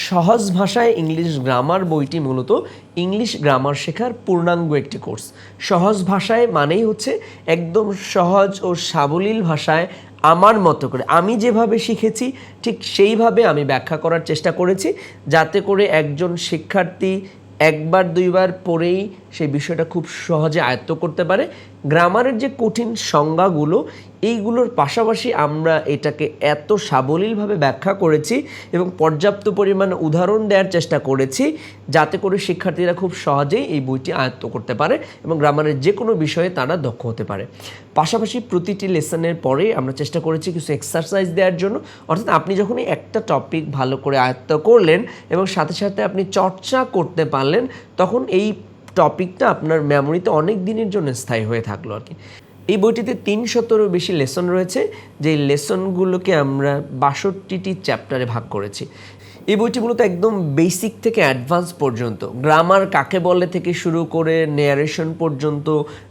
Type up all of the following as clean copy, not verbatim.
সহজ ভাষায় English grammar বইটি মূলত ইংলিশ গ্রামার শেখার পূর্ণাঙ্গ একটি কোর্স। সহজ ভাষায় মানেই হচ্ছে একদম সহজ ও সাবলীল ভাষায় আমার মতো করে আমি যেভাবে শিখেছি ঠিক সেইভাবে আমি ব্যাখ্যা করার চেষ্টা করেছি, যাতে করে একজন শিক্ষার্থী একবার দুইবার পড়েই সেই বিষয়টা খুব সহজে আয়ত্ত করতে পারে। গ্রামারের যে কঠিন সংজ্ঞাগুলো, এইগুলোর পাশাপাশি আমরা এটাকে এত সাবলীলভাবে ব্যাখ্যা করেছি এবং পর্যাপ্ত পরিমাণে উদাহরণ দেওয়ার চেষ্টা করেছি, যাতে করে শিক্ষার্থীরা খুব সহজেই এই বইটি আয়ত্ত করতে পারে এবং গ্রামারের যে কোনো বিষয়ে তারা দক্ষ হতে পারে। পাশাপাশি প্রতিটি লেসনের পরে আমরা চেষ্টা করেছি কিছু এক্সারসাইজ দেওয়ার জন্য, অর্থাৎ আপনি যখনই একটা টপিক ভালো করে আয়ত্ত করলেন এবং সাথে সাথে আপনি চর্চা করতে পারলেন, তখন এই টপিকটা আপনার মেমোরিতে অনেক দিনের জন্য স্থায়ী হয়ে থাকলো আর কি। এই বইটিতে 300-রও বেশি লেসন রয়েছে, যেই লেসনগুলোকে আমরা 62টি চ্যাপ্টারে ভাগ করেছি। এই বইটি মূলত একদম বেসিক থেকে অ্যাডভান্স পর্যন্ত, গ্রামার কাকে বলে থেকে শুরু করে ন্যারেশন পর্যন্ত,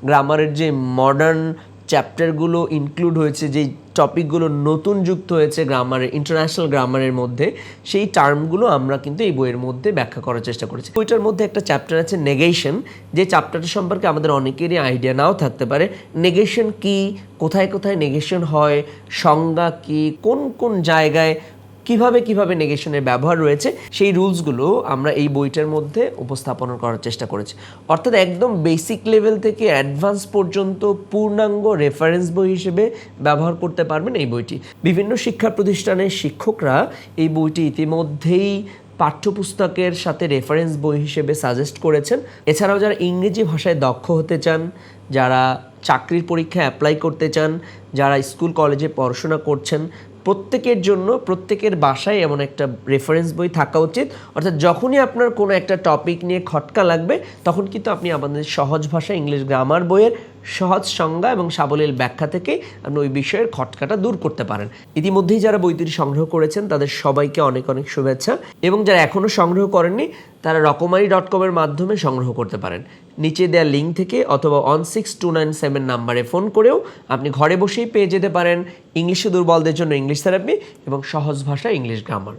গ্রামারের যে মডার্ন চ্যাপ্টারগুলো ইনক্লুড হয়েছে, যেই টপিকগুলো নতুন যুক্ত হয়েছে গ্রামারের, ইন্টারন্যাশনাল গ্রামারের মধ্যে, সেই টার্মগুলো আমরা কিন্তু এই বইয়ের মধ্যে ব্যাখ্যা করার চেষ্টা করেছি। বইটার মধ্যে একটা চ্যাপ্টার আছে নেগেশন, যে চ্যাপ্টারটা সম্পর্কে আমাদের অনেকেরই আইডিয়া নাও থাকতে পারে। নেগেশন কি, কোথায় কোথায় নেগেশন হয়, সংজ্ঞা কি, কোন কোন জায়গায় কিভাবে নেগেশনের ব্যবহার রয়েছে, সেই রুলসগুলো আমরা এই বইটার মধ্যে উপস্থাপন করার চেষ্টা করেছি। অর্থাৎ একদম বেসিক লেভেল থেকে অ্যাডভান্স পর্যন্ত পূর্ণাঙ্গ রেফারেন্স বই হিসেবে ব্যবহার করতে পারবেন এই বইটি। বিভিন্ন শিক্ষা প্রতিষ্ঠানের শিক্ষকরা এই বইটি ইতিমধ্যেই পাঠ্যপুস্তকের সাথে রেফারেন্স বই হিসেবে সাজেস্ট করেছেন। এছাড়াও যারা ইংরেজি ভাষায় দক্ষ হতে চান, যারা চাকরির পরীক্ষায় অ্যাপ্লাই করতে চান, যারা স্কুল কলেজে পড়াশোনা করছেন, প্রত্যেকের জন্য প্রত্যেকের বাসায় এমন একটা রেফারেন্স বই থাকা উচিত। অর্থাৎ যখনই আপনার কোনো একটা টপিক নিয়ে খটকা লাগবে, তখন কিন্তু আপনি আমাদের সহজ ভাষা ইংলিশ গ্রামার বইয়ের সহজ সংজ্ঞা এবং সাবলীল ব্যাখ্যা থেকে আপনি ওই বিষয়ের খটকাটা দূর করতে পারেন। ইতিমধ্যেই যারা বইটি সংগ্রহ করেছেন তাদের সবাইকে অনেক অনেক শুভেচ্ছা, এবং যারা এখনও সংগ্রহ করেননি তারা রকমারি.com-এর মাধ্যমে সংগ্রহ করতে পারেন। নিচে দেওয়া লিঙ্ক থেকে অথবা 16297 নাম্বারে ফোন করেও আপনি ঘরে বসেই পেয়ে যেতে পারেন ইংলিশে দুর্বলদের জন্য ইংলিশ থেরাপি এবং সহজ ভাষা ইংলিশ গ্রামার।